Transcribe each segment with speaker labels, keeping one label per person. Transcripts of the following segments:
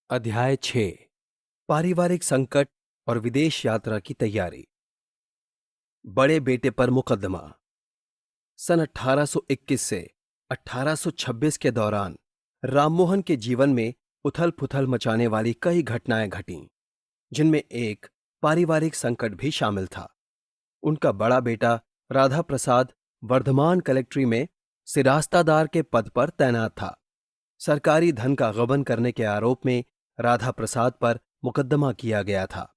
Speaker 1: अध्याय 6। पारिवारिक संकट और विदेश यात्रा की तैयारी। बड़े बेटे पर मुकदमा। सन 1821 से 1826 के दौरान राममोहन के जीवन में उथल पुथल मचाने वाली कई घटनाएं घटीं, जिनमें एक पारिवारिक संकट भी शामिल था। उनका बड़ा बेटा राधा प्रसाद वर्धमान कलेक्ट्री में सिरास्तादार के पद पर तैनात था। सरकारी धन का गबन करने के आरोप में राधा प्रसाद पर मुकदमा किया गया था।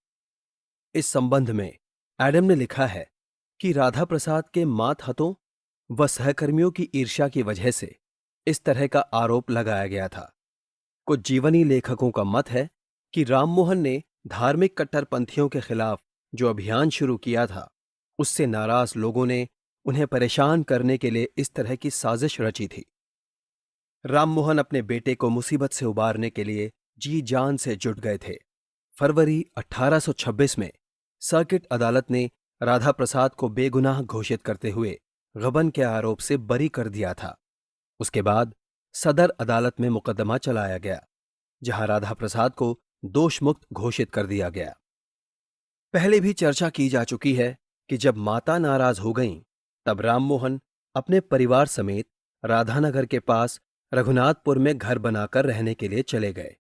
Speaker 1: इस संबंध में एडम ने लिखा है कि राधा प्रसाद के मातहतों व सहकर्मियों की ईर्ष्या की वजह से इस तरह का आरोप लगाया गया था। कुछ जीवनी लेखकों का मत है कि राममोहन ने धार्मिक कट्टरपंथियों के खिलाफ जो अभियान शुरू किया था, उससे नाराज लोगों ने उन्हें परेशान करने के लिए इस तरह की साजिश रची थी। राममोहन अपने बेटे को मुसीबत से उबारने के लिए जी जान से जुट गए थे। फरवरी 1826 में सर्किट अदालत ने राधा प्रसाद को बेगुनाह घोषित करते हुए गबन के आरोप से बरी कर दिया था। उसके बाद सदर अदालत में मुकदमा चलाया गया, जहां राधा प्रसाद को दोषमुक्त घोषित कर दिया गया। पहले भी चर्चा की जा चुकी है कि जब माता नाराज हो गईं, तब राममोहन अपने परिवार समेत राधानगर के पास रघुनाथपुर में घर बनाकर रहने के लिए चले गए।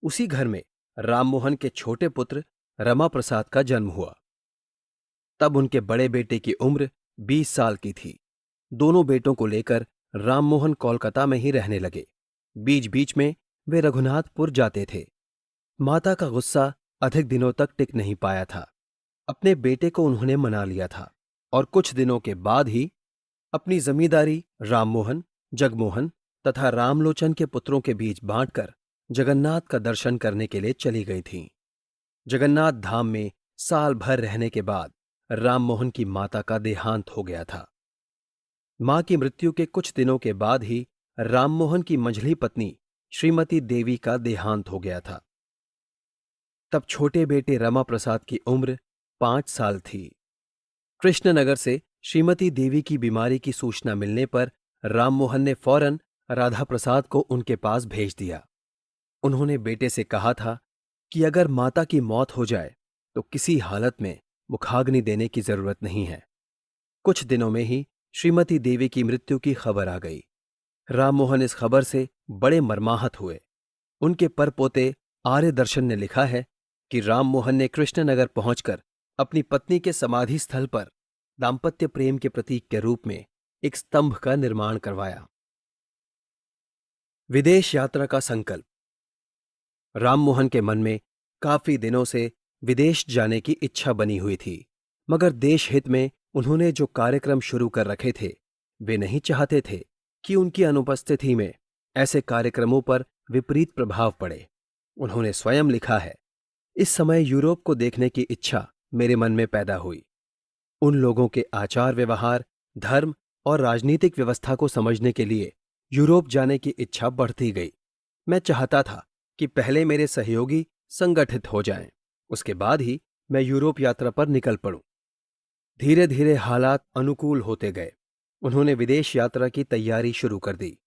Speaker 1: उसी घर में राममोहन के छोटे पुत्र रमा प्रसाद का जन्म हुआ। तब उनके बड़े बेटे की उम्र 20 साल की थी। दोनों बेटों को लेकर राममोहन कोलकाता में ही रहने लगे। बीच बीच में वे रघुनाथपुर जाते थे। माता का गुस्सा अधिक दिनों तक टिक नहीं पाया था। अपने बेटे को उन्होंने मना लिया था और कुछ दिनों के बाद ही अपनी जमींदारी राममोहन, जगमोहन तथा रामलोचन के पुत्रों के बीच बांटकर जगन्नाथ का दर्शन करने के लिए चली गई थीं। जगन्नाथ धाम में साल भर रहने के बाद राममोहन की माता का देहांत हो गया था। मां की मृत्यु के कुछ दिनों के बाद ही राममोहन की मंझली पत्नी श्रीमती देवी का देहांत हो गया था। तब छोटे बेटे रमा प्रसाद की उम्र 5 साल थी। कृष्णनगर से श्रीमती देवी की बीमारी की सूचना मिलने पर राममोहन ने फौरन राधा प्रसाद को उनके पास भेज दिया। उन्होंने बेटे से कहा था कि अगर माता की मौत हो जाए तो किसी हालत में मुखाग्नि देने की जरूरत नहीं है। कुछ दिनों में ही श्रीमती देवी की मृत्यु की खबर आ गई। राममोहन इस खबर से बड़े मर्माहत हुए। उनके परपोते आर्यदर्शन ने लिखा है कि राममोहन ने कृष्णनगर पहुंचकर अपनी पत्नी के समाधि स्थल पर दाम्पत्य प्रेम के प्रतीक के रूप में एक स्तंभ का निर्माण करवाया। विदेश यात्रा का संकल्प। राममोहन के मन में काफी दिनों से विदेश जाने की इच्छा बनी हुई थी, मगर देश हित में उन्होंने जो कार्यक्रम शुरू कर रखे थे, वे नहीं चाहते थे कि उनकी अनुपस्थिति में ऐसे कार्यक्रमों पर विपरीत प्रभाव पड़े। उन्होंने स्वयं लिखा है, इस समय यूरोप को देखने की इच्छा मेरे मन में पैदा हुई। उन लोगों के आचार व्यवहार, धर्म और राजनीतिक व्यवस्था को समझने के लिए यूरोप जाने की इच्छा बढ़ती गई। मैं चाहता था कि पहले मेरे सहयोगी संगठित हो जाएं, उसके बाद ही मैं यूरोप यात्रा पर निकल पड़ूं। धीरे धीरे हालात अनुकूल होते गए। उन्होंने विदेश यात्रा की तैयारी शुरू कर दी।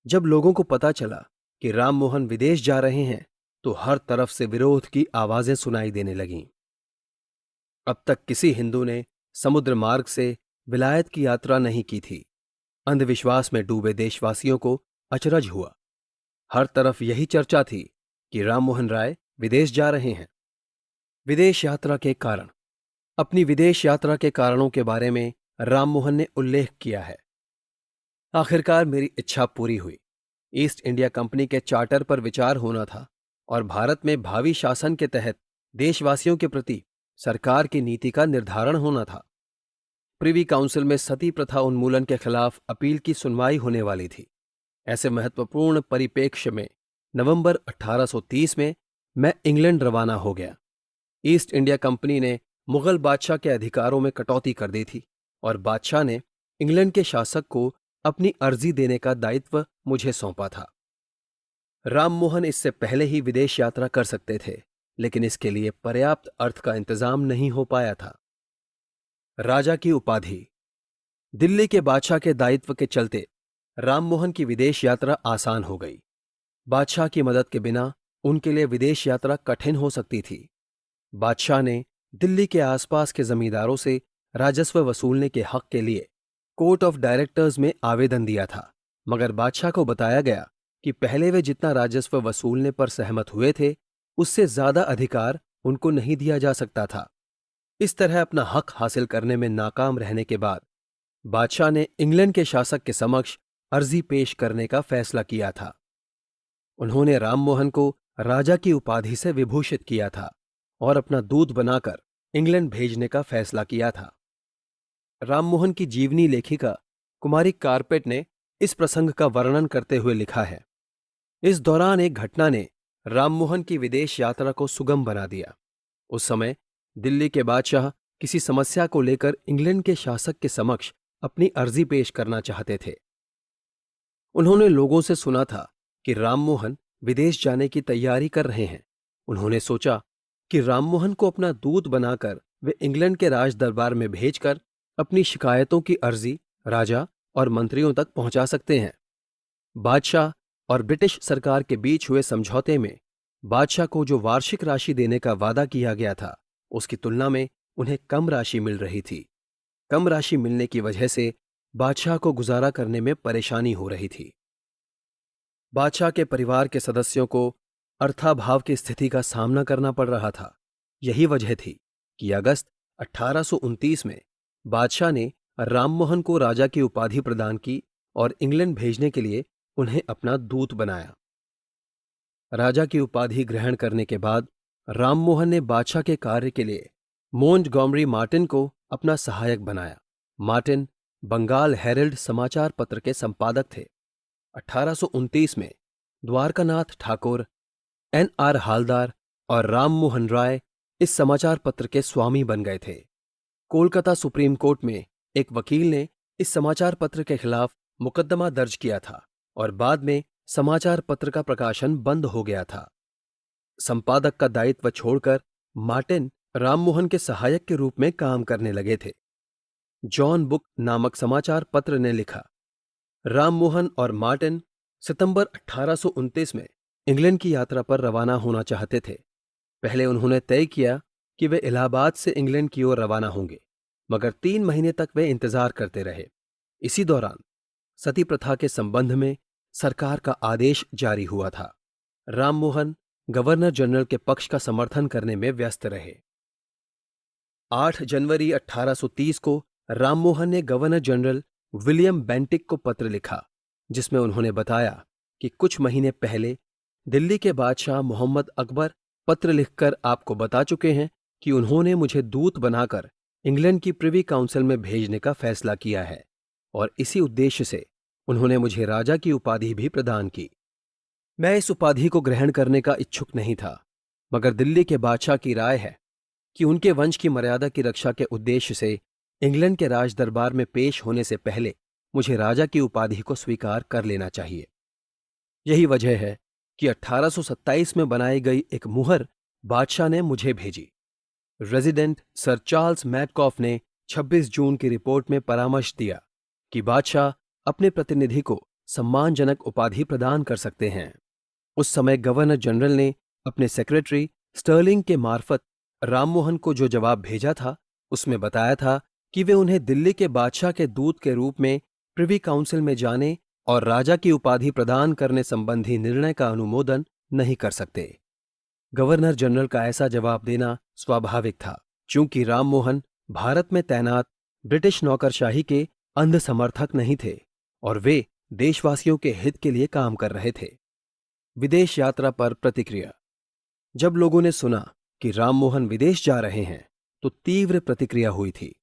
Speaker 1: जब लोगों को पता चला कि राममोहन विदेश जा रहे हैं, तो हर तरफ से विरोध की आवाजें सुनाई देने लगीं। अब तक किसी हिंदू ने समुद्र मार्ग से विलायत की यात्रा नहीं की थी। अंधविश्वास में डूबे देशवासियों को अचरज हुआ। हर तरफ यही चर्चा थी कि राममोहन राय विदेश जा रहे हैं। विदेश यात्रा के कारण। अपनी विदेश यात्रा के कारणों के बारे में राममोहन ने उल्लेख किया है। आखिरकार मेरी इच्छा पूरी हुई। ईस्ट इंडिया कंपनी के चार्टर पर विचार होना था और भारत में भावी शासन के तहत देशवासियों के प्रति सरकार की नीति का निर्धारण होना था। प्रिवी काउंसिल में सती प्रथा उन्मूलन के खिलाफ अपील की सुनवाई होने वाली थी। ऐसे महत्वपूर्ण परिप्रेक्ष्य में नवंबर 1830 में मैं इंग्लैंड रवाना हो गया। ईस्ट इंडिया कंपनी ने मुगल बादशाह के अधिकारों में कटौती कर दी थी और बादशाह ने इंग्लैंड के शासक को अपनी अर्जी देने का दायित्व मुझे सौंपा था। राममोहन इससे पहले ही विदेश यात्रा कर सकते थे, लेकिन इसके लिए पर्याप्त अर्थ का इंतजाम नहीं हो पाया था। राजा की उपाधि। दिल्ली के बादशाह के दायित्व के चलते राममोहन की विदेश यात्रा आसान हो गई। बादशाह की मदद के बिना उनके लिए विदेश यात्रा कठिन हो सकती थी। बादशाह ने दिल्ली के आसपास के जमींदारों से राजस्व वसूलने के हक के लिए कोर्ट ऑफ डायरेक्टर्स में आवेदन दिया था, मगर बादशाह को बताया गया कि पहले वे जितना राजस्व वसूलने पर सहमत हुए थे, उससे ज्यादा अधिकार उनको नहीं दिया जा सकता था। इस तरह अपना हक हासिल करने में नाकाम रहने के बाद बादशाह ने इंग्लैंड के शासक के समक्ष अर्जी पेश करने का फैसला किया था। उन्होंने राममोहन को राजा की उपाधि से विभूषित किया था और अपना दूत बनाकर इंग्लैंड भेजने का फैसला किया था। राममोहन की जीवनी लेखिका कुमारी कारपेट ने इस प्रसंग का वर्णन करते हुए लिखा है, इस दौरान एक घटना ने राममोहन की विदेश यात्रा को सुगम बना दिया। उस समय दिल्ली के बादशाह किसी समस्या को लेकर इंग्लैंड के शासक के समक्ष अपनी अर्जी पेश करना चाहते थे। उन्होंने लोगों से सुना था कि राममोहन विदेश जाने की तैयारी कर रहे हैं। उन्होंने सोचा कि राममोहन को अपना दूत बनाकर वे इंग्लैंड के राज दरबार में भेजकर अपनी शिकायतों की अर्जी राजा और मंत्रियों तक पहुंचा सकते हैं। बादशाह और ब्रिटिश सरकार के बीच हुए समझौते में बादशाह को जो वार्षिक राशि देने का वादा किया गया था, उसकी तुलना में उन्हें कम राशि मिल रही थी। कम राशि मिलने की वजह से बादशाह को गुजारा करने में परेशानी हो रही थी। बादशाह के परिवार के सदस्यों को अर्थाभाव की स्थिति का सामना करना पड़ रहा था। यही वजह थी कि अगस्त 1829 में बादशाह ने राममोहन को राजा की उपाधि प्रदान की और इंग्लैंड भेजने के लिए उन्हें अपना दूत बनाया। राजा की उपाधि ग्रहण करने के बाद राममोहन ने बादशाह के कार्य के लिए मोंटगोमरी मार्टिन को अपना सहायक बनाया। मार्टिन बंगाल हेरल्ड समाचार पत्र के संपादक थे। 1829 में द्वारकानाथ ठाकुर, NR हालदार और राममोहन राय इस समाचार पत्र के स्वामी बन गए थे। कोलकाता सुप्रीम कोर्ट में एक वकील ने इस समाचार पत्र के खिलाफ मुकदमा दर्ज किया था और बाद में समाचार पत्र का प्रकाशन बंद हो गया था। संपादक का दायित्व छोड़कर मार्टिन राममोहन के सहायक के रूप में काम करने लगे थे। जॉन बुक नामक समाचार पत्र ने लिखा, राममोहन और मार्टिन सितंबर 1829 में इंग्लैंड की यात्रा पर रवाना होना चाहते थे। पहले उन्होंने तय किया कि वे इलाहाबाद से इंग्लैंड की ओर रवाना होंगे, मगर 3 महीने तक वे इंतजार करते रहे। इसी दौरान सती प्रथा के संबंध में सरकार का आदेश जारी हुआ था। राममोहन गवर्नर जनरल के पक्ष का समर्थन करने में व्यस्त रहे। 8 जनवरी 1830 को राममोहन ने गवर्नर जनरल विलियम बेंटिक को पत्र लिखा, जिसमें उन्होंने बताया कि कुछ महीने पहले दिल्ली के बादशाह मोहम्मद अकबर पत्र लिखकर आपको बता चुके हैं कि उन्होंने मुझे दूत बनाकर इंग्लैंड की प्रिवी काउंसिल में भेजने का फैसला किया है और इसी उद्देश्य से उन्होंने मुझे राजा की उपाधि भी प्रदान की। मैं इस उपाधि को ग्रहण करने का इच्छुक नहीं था, मगर दिल्ली के बादशाह की राय है कि उनके वंश की मर्यादा की रक्षा के उद्देश्य से इंग्लैंड के राज दरबार में पेश होने से पहले मुझे राजा की उपाधि को स्वीकार कर लेना चाहिए। यही वजह है कि 1827 में बनाई गई एक मुहर बादशाह ने मुझे भेजी। रेजिडेंट सर चार्ल्स मैडकॉफ ने 26 जून की रिपोर्ट में परामर्श दिया कि बादशाह अपने प्रतिनिधि को सम्मानजनक उपाधि प्रदान कर सकते हैं। उस समय गवर्नर जनरल ने अपने सेक्रेटरी स्टर्लिंग के मार्फत राममोहन को जो जवाब भेजा था, उसमें बताया था कि वे उन्हें दिल्ली के बादशाह के दूत के रूप में प्रिवी काउंसिल में जाने और राजा की उपाधि प्रदान करने संबंधी निर्णय का अनुमोदन नहीं कर सकते। गवर्नर जनरल का ऐसा जवाब देना स्वाभाविक था, चूंकि राममोहन भारत में तैनात ब्रिटिश नौकरशाही के अंध समर्थक नहीं थे और वे देशवासियों के हित के लिए काम कर रहे थे। विदेश यात्रा पर प्रतिक्रिया। जब लोगों ने सुना कि राममोहन विदेश जा रहे हैं तो तीव्र प्रतिक्रिया हुई थी।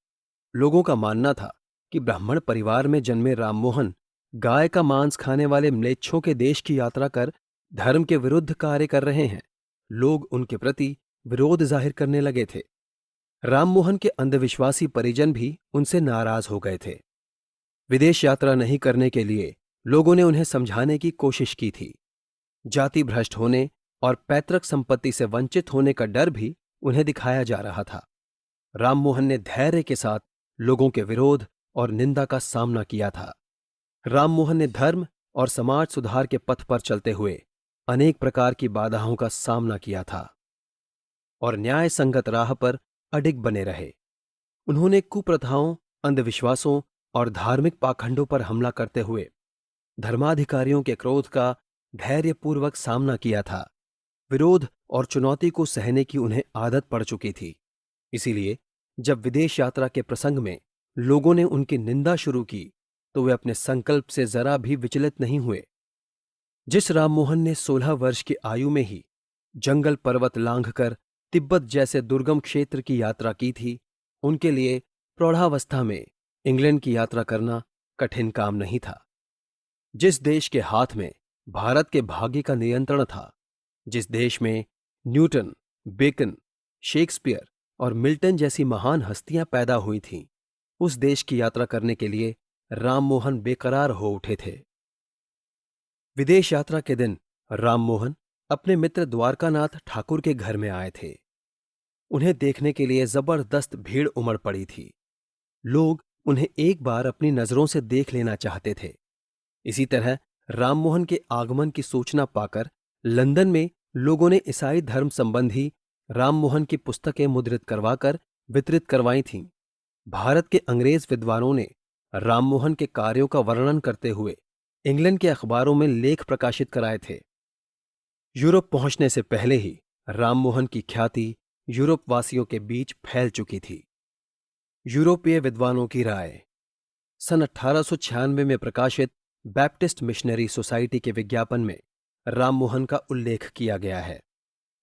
Speaker 1: लोगों का मानना था कि ब्राह्मण परिवार में जन्मे राममोहन गाय का मांस खाने वाले म्लेच्छों के देश की यात्रा कर धर्म के विरुद्ध कार्य कर रहे हैं। लोग उनके प्रति विरोध जाहिर करने लगे थे। राममोहन के अंधविश्वासी परिजन भी उनसे नाराज हो गए थे। विदेश यात्रा नहीं करने के लिए लोगों ने उन्हें समझाने की कोशिश की थी। जाति भ्रष्ट होने और पैतृक संपत्ति से वंचित होने का डर भी उन्हें दिखाया जा रहा था। राममोहन ने धैर्य के साथ लोगों के विरोध और निंदा का सामना किया था। राममोहन ने धर्म और समाज सुधार के पथ पर चलते हुए अनेक प्रकार की बाधाओं का सामना किया था और न्याय संगत राह पर अडिग बने रहे। उन्होंने कुप्रथाओं, अंधविश्वासों और धार्मिक पाखंडों पर हमला करते हुए धर्माधिकारियों के क्रोध का धैर्यपूर्वक सामना किया था। विरोध और चुनौती को सहने की उन्हें आदत पड़ चुकी थी। इसीलिए जब विदेश यात्रा के प्रसंग में लोगों ने उनकी निंदा शुरू की तो वे अपने संकल्प से जरा भी विचलित नहीं हुए। जिस राममोहन ने 16 वर्ष की आयु में ही जंगल पर्वत लांघकर तिब्बत जैसे दुर्गम क्षेत्र की यात्रा की थी, उनके लिए प्रौढ़ावस्था में इंग्लैंड की यात्रा करना कठिन काम नहीं था। जिस देश के हाथ में भारत के भाग्य का नियंत्रण था, जिस देश में न्यूटन, बेकन, शेक्सपियर और मिल्टन जैसी महान हस्तियां पैदा हुई थीं, उस देश की यात्रा करने के लिए राममोहन बेकरार हो उठे थे। विदेश यात्रा के दिन राममोहन अपने मित्र द्वारकानाथ ठाकुर के घर में आए थे। उन्हें देखने के लिए जबरदस्त भीड़ उमड़ पड़ी थी। लोग उन्हें एक बार अपनी नजरों से देख लेना चाहते थे। इसी तरह राममोहन के आगमन की सूचना पाकर लंदन में लोगों ने ईसाई धर्म संबंधी राममोहन की पुस्तकें मुद्रित करवाकर वितरित करवाई थीं। भारत के अंग्रेज विद्वानों ने राममोहन के कार्यों का वर्णन करते हुए इंग्लैंड के अखबारों में लेख प्रकाशित कराए थे। यूरोप पहुंचने से पहले ही राममोहन की ख्याति यूरोप वासियों के बीच फैल चुकी थी। यूरोपीय विद्वानों की राय। सन 1896 में प्रकाशित बैप्टिस्ट मिशनरी सोसाइटी के विज्ञापन में राममोहन का उल्लेख किया गया है।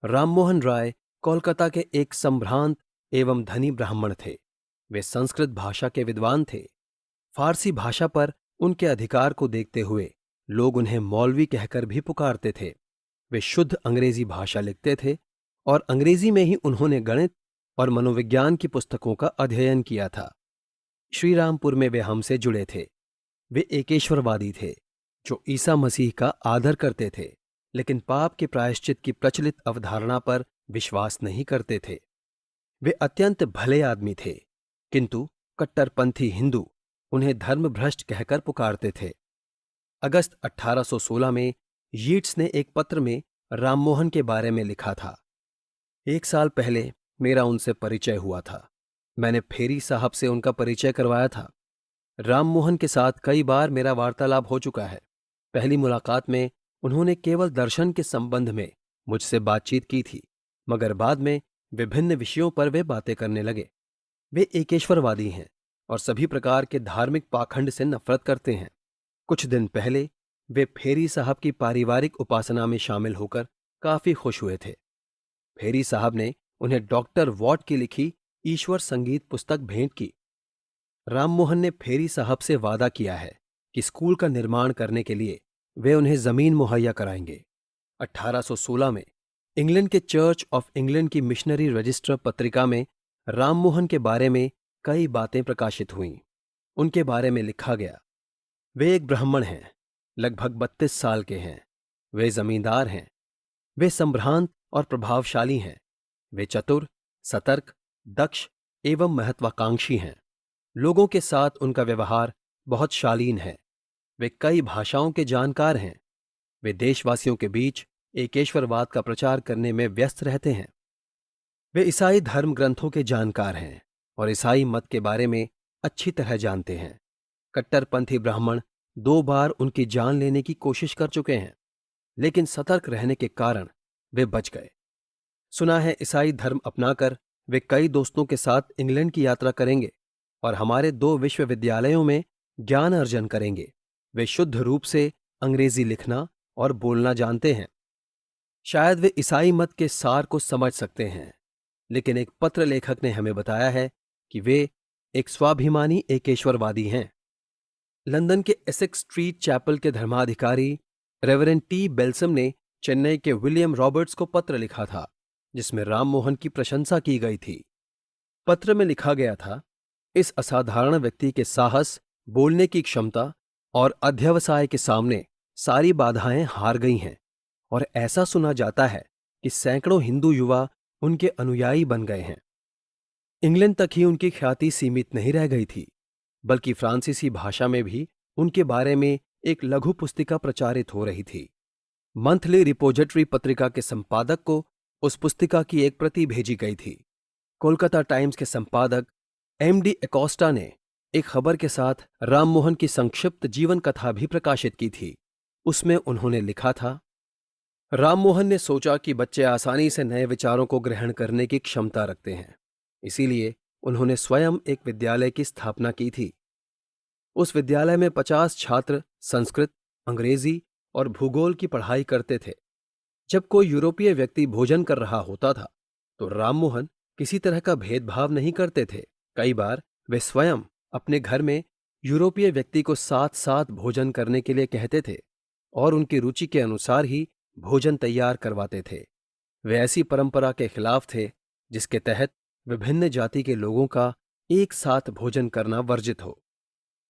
Speaker 1: राममोहन राय कोलकाता के एक संभ्रांत एवं धनी ब्राह्मण थे। वे संस्कृत भाषा के विद्वान थे। फारसी भाषा पर उनके अधिकार को देखते हुए लोग उन्हें मौलवी कहकर भी पुकारते थे। वे शुद्ध अंग्रेजी भाषा लिखते थे और अंग्रेजी में ही उन्होंने गणित और मनोविज्ञान की पुस्तकों का अध्ययन किया था। श्रीरामपुर में वे हमसे जुड़े थे। वे एकेश्वरवादी थे जो ईसा मसीह का आदर करते थे, लेकिन पाप के प्रायश्चित की प्रचलित अवधारणा पर विश्वास नहीं करते थे। वे अत्यंत भले आदमी थे, किंतु कट्टरपंथी हिंदू उन्हें धर्मभ्रष्ट कहकर पुकारते थे। अगस्त 1816 में यीट्स ने एक पत्र में राममोहन के बारे में लिखा था। 1 साल पहले मेरा उनसे परिचय हुआ था। मैंने फेरी साहब से उनका परिचय करवाया था। राममोहन के साथ कई बार मेरा वार्तालाप हो चुका है। पहली मुलाकात में उन्होंने केवल दर्शन के संबंध में मुझसे बातचीत की थी, मगर बाद में विभिन्न विषयों पर वे बातें करने लगे। वे एकेश्वरवादी हैं और सभी प्रकार के धार्मिक पाखंड से नफरत करते हैं। कुछ दिन पहले वे फेरी साहब की पारिवारिक उपासना में शामिल होकर काफी खुश हुए थे। फेरी साहब ने उन्हें डॉक्टर वॉट की लिखी ईश्वर संगीत पुस्तक भेंट की। राममोहन ने फेरी साहब से वादा किया है कि स्कूल का निर्माण करने के लिए वे उन्हें जमीन मुहैया कराएंगे। 1816 में इंग्लैंड के चर्च ऑफ इंग्लैंड की मिशनरी रजिस्टर पत्रिका में राममोहन के बारे में कई बातें प्रकाशित हुईं। उनके बारे में लिखा गया, वे एक ब्राह्मण हैं, लगभग 32 साल के हैं। वे जमींदार हैं। वे संभ्रांत और प्रभावशाली हैं। वे चतुर, सतर्क, दक्ष एवं महत्वाकांक्षी हैं। लोगों के साथ उनका व्यवहार बहुत शालीन है। वे कई भाषाओं के जानकार हैं। वे देशवासियों के बीच एकेश्वरवाद का प्रचार करने में व्यस्त रहते हैं। वे ईसाई धर्म ग्रंथों के जानकार हैं और ईसाई मत के बारे में अच्छी तरह जानते हैं। कट्टरपंथी ब्राह्मण 2 बार उनकी जान लेने की कोशिश कर चुके हैं, लेकिन सतर्क रहने के कारण वे बच गए। सुना है ईसाई धर्म अपनाकर वे कई दोस्तों के साथ इंग्लैंड की यात्रा करेंगे और हमारे 2 विश्वविद्यालयों में ज्ञान अर्जन करेंगे। वे शुद्ध रूप से अंग्रेजी लिखना और बोलना जानते हैं। शायद वे ईसाई मत के सार को समझ सकते हैं, लेकिन एक पत्र लेखक ने हमें बताया है कि वे एक स्वाभिमानी एकेश्वरवादी हैं। लंदन के एसेक्स स्ट्रीट चैपल के धर्माधिकारी रेवरेंड टी बेल्सम ने चेन्नई के विलियम रॉबर्ट्स को पत्र लिखा था, जिसमें राममोहन की प्रशंसा की गई थी। पत्र में लिखा गया था, इस असाधारण व्यक्ति के साहस, बोलने की क्षमता और अध्यवसाय के सामने सारी बाधाएं हार गई हैं और ऐसा सुना जाता है कि सैकड़ों हिंदू युवा उनके अनुयायी बन गए हैं। इंग्लैंड तक ही उनकी ख्याति सीमित नहीं रह गई थी, बल्कि फ्रांसीसी भाषा में भी उनके बारे में एक लघु पुस्तिका प्रचारित हो रही थी। मंथली रिपोजिटरी पत्रिका के संपादक को उस पुस्तिका की एक प्रति भेजी गई थी। कोलकाता टाइम्स के संपादक एमडी एकोस्टा ने एक खबर के साथ राममोहन की संक्षिप्त जीवन कथा भी प्रकाशित की थी। उसमें उन्होंने लिखा था, राममोहन ने सोचा कि बच्चे आसानी से नए विचारों को ग्रहण करने की क्षमता रखते हैं, इसीलिए उन्होंने स्वयं एक विद्यालय की स्थापना की थी। उस विद्यालय में 50 छात्र संस्कृत, अंग्रेजी और भूगोल की पढ़ाई करते थे। जब कोई यूरोपीय व्यक्ति भोजन कर रहा होता था तो राममोहन किसी तरह का भेदभाव नहीं करते थे। कई बार वे स्वयं अपने घर में यूरोपीय व्यक्ति को साथ साथ भोजन करने के लिए कहते थे और उनकी रुचि के अनुसार ही भोजन तैयार करवाते थे। वे ऐसी परंपरा के खिलाफ थे जिसके तहत विभिन्न जाति के लोगों का एक साथ भोजन करना वर्जित हो।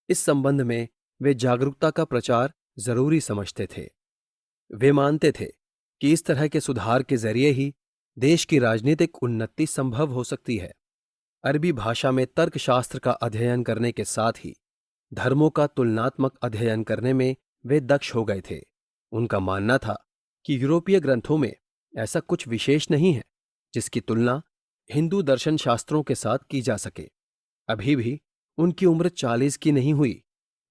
Speaker 1: इस संबंध में वे जागरूकता का प्रचार जरूरी समझते थे। वे मानते थे कि इस तरह के सुधार के जरिए ही देश की राजनीतिक उन्नति संभव हो सकती है। अरबी भाषा में तर्कशास्त्र का अध्ययन करने के साथ ही धर्मों का तुलनात्मक अध्ययन करने में वे दक्ष हो गए थे। उनका मानना था कि यूरोपीय ग्रंथों में ऐसा कुछ विशेष नहीं है जिसकी तुलना हिंदू दर्शन शास्त्रों के साथ की जा सके। अभी भी उनकी उम्र 40 की नहीं हुई।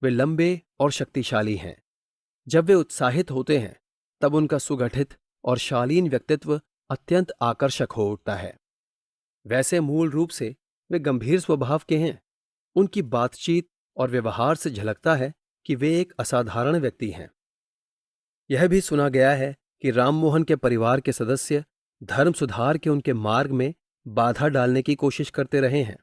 Speaker 1: वे लंबे और शक्तिशाली हैं। जब वे उत्साहित होते हैं तब उनका सुगठित और शालीन व्यक्तित्व अत्यंत आकर्षक हो उठता है। वैसे मूल रूप से वे गंभीर स्वभाव के हैं। उनकी बातचीत और व्यवहार से झलकता है कि वे एक असाधारण व्यक्ति हैं। यह भी सुना गया है कि राममोहन के परिवार के सदस्य धर्म सुधार के उनके मार्ग में बाधा डालने की कोशिश करते रहे हैं।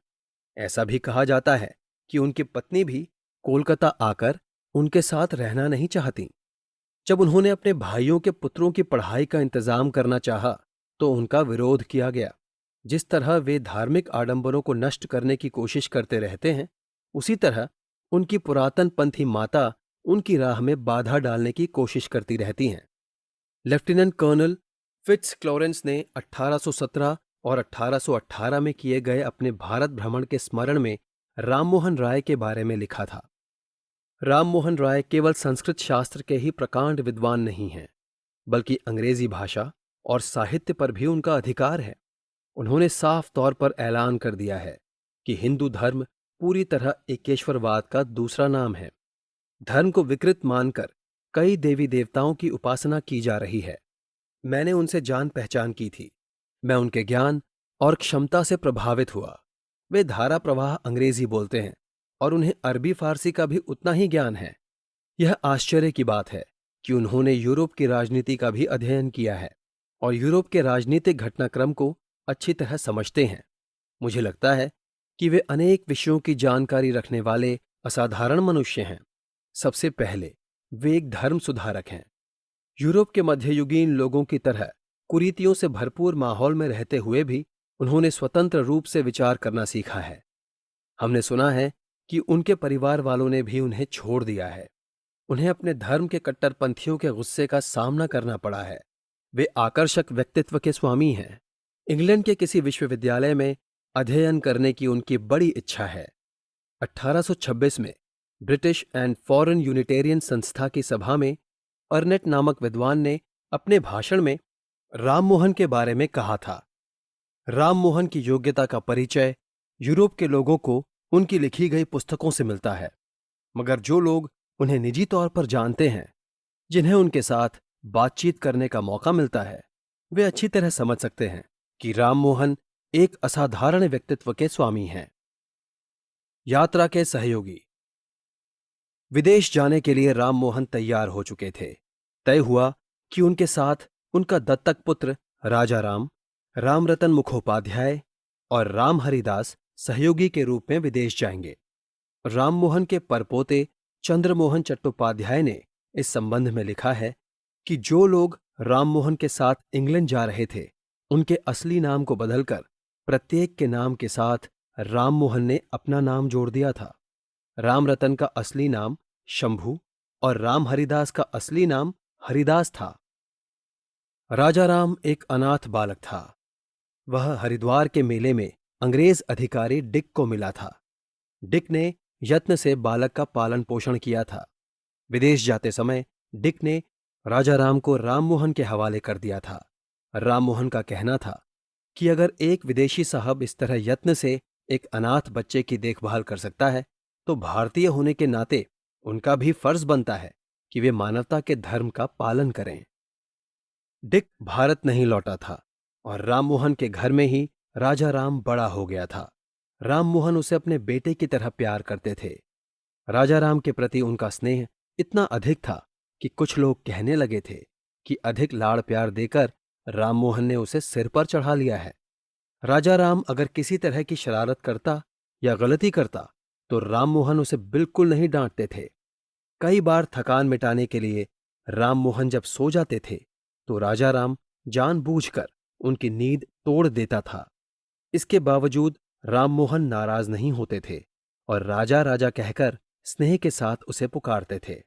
Speaker 1: ऐसा भी कहा जाता है कि उनकी पत्नी भी कोलकाता आकर उनके साथ रहना नहीं चाहती। जब उन्होंने अपने भाइयों के पुत्रों की पढ़ाई का इंतजाम करना चाहा तो उनका विरोध किया गया। जिस तरह वे धार्मिक आडंबरों को नष्ट करने की कोशिश करते रहते हैं, उसी तरह उनकी पुरातन पंथी माता उनकी राह में बाधा डालने की कोशिश करती रहती हैं। लेफ्टिनेंट कर्नल फिट्स क्लोरेंस ने 1817 और 1818 में किए गए अपने भारत भ्रमण के स्मरण में राममोहन राय के बारे में लिखा था। राममोहन राय केवल संस्कृत शास्त्र के ही प्रकांड विद्वान नहीं हैं, बल्कि अंग्रेजी भाषा और साहित्य पर भी उनका अधिकार है। उन्होंने साफ तौर पर ऐलान कर दिया है कि हिंदू धर्म पूरी तरह एकेश्वरवाद का दूसरा नाम है। धर्म को विकृत मानकर कई देवी देवताओं की उपासना की जा रही है। मैंने उनसे जान पहचान की थी। मैं उनके ज्ञान और क्षमता से प्रभावित हुआ। वे धारा प्रवाह अंग्रेजी बोलते हैं और उन्हें अरबी फारसी का भी उतना ही ज्ञान है। यह आश्चर्य की बात है कि उन्होंने यूरोप की राजनीति का भी अध्ययन किया है और यूरोप के राजनीतिक घटनाक्रम को अच्छी तरह समझते हैं। मुझे लगता है कि वे अनेक विषयों की जानकारी रखने वाले असाधारण मनुष्य हैं। सबसे पहले वे एक धर्म सुधारक हैं। यूरोप के मध्ययुगीन लोगों की तरह कुरीतियों से भरपूर माहौल में रहते हुए भी उन्होंने स्वतंत्र रूप से विचार करना सीखा है। हमने सुना है कि उनके परिवार वालों ने भी उन्हें छोड़ दिया है। उन्हें अपने धर्म के कट्टरपंथियों के गुस्से का सामना करना पड़ा है। वे आकर्षक व्यक्तित्व के स्वामी हैं। इंग्लैंड के किसी विश्वविद्यालय में अध्ययन करने की उनकी बड़ी इच्छा है। 1826 में ब्रिटिश एंड फॉरेन यूनिटेरियन संस्था की सभा में अर्नेट नामक विद्वान ने अपने भाषण में राममोहन के बारे में कहा था, राममोहन की योग्यता का परिचय यूरोप के लोगों को उनकी लिखी गई पुस्तकों से मिलता है, मगर जो लोग उन्हें निजी तौर पर जानते हैं, जिन्हें उनके साथ बातचीत करने का मौका मिलता है, वे अच्छी तरह समझ सकते हैं कि राममोहन एक असाधारण व्यक्तित्व के स्वामी हैं। यात्रा के सहयोगी। विदेश जाने के लिए राममोहन तैयार हो चुके थे। तय हुआ कि उनके साथ उनका दत्तक पुत्र राजा राम, रामरतन मुखोपाध्याय और राम हरिदास सहयोगी के रूप में विदेश जाएंगे। राममोहन के परपोते चंद्रमोहन चट्टोपाध्याय ने इस संबंध में लिखा है कि जो लोग राममोहन के साथ इंग्लैंड जा रहे थे, उनके असली नाम को बदलकर प्रत्येक के नाम के साथ राममोहन ने अपना नाम जोड़ दिया था। रामरतन का असली नाम शंभू और राम हरिदास का असली नाम हरिदास था। राजा राम एक अनाथ बालक था। वह हरिद्वार के मेले में अंग्रेज अधिकारी डिक को मिला था। डिक ने यत्न से बालक का पालन पोषण किया था। विदेश जाते समय डिक ने राजा राम को राममोहन के हवाले कर दिया था। राममोहन का कहना था कि अगर एक विदेशी साहब इस तरह यत्न से एक अनाथ बच्चे की देखभाल कर सकता है, तो भारतीय होने के नाते उनका भी फर्ज बनता है कि वे मानवता के धर्म का पालन करें। डिक भारत नहीं लौटा था और राममोहन के घर में ही राजा राम बड़ा हो गया था। राममोहन उसे अपने बेटे की तरह प्यार करते थे। राजा राम के प्रति उनका स्नेह इतना अधिक था कि कुछ लोग कहने लगे थे कि अधिक लाड़ प्यार देकर राममोहन ने उसे सिर पर चढ़ा लिया है। राजा राम अगर किसी तरह की शरारत करता या गलती करता तो राममोहन उसे बिल्कुल नहीं डांटते थे। कई बार थकान मिटाने के लिए राममोहन जब सो जाते थे तो राजा राम जानबूझकर उनकी नींद तोड़ देता था। इसके बावजूद राममोहन नाराज नहीं होते थे और राजा राजा कहकर स्नेह के साथ उसे पुकारते थे।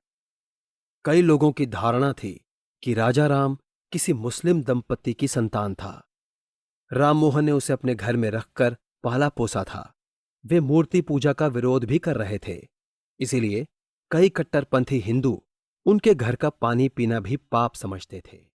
Speaker 1: कई लोगों की धारणा थी कि राजा राम किसी मुस्लिम दंपत्ति की संतान था। राममोहन ने उसे अपने घर में रखकर पाला पोसा था। वे मूर्ति पूजा का विरोध भी कर रहे थे, इसीलिए कई कट्टरपंथी हिंदू उनके घर का पानी पीना भी पाप समझते थे।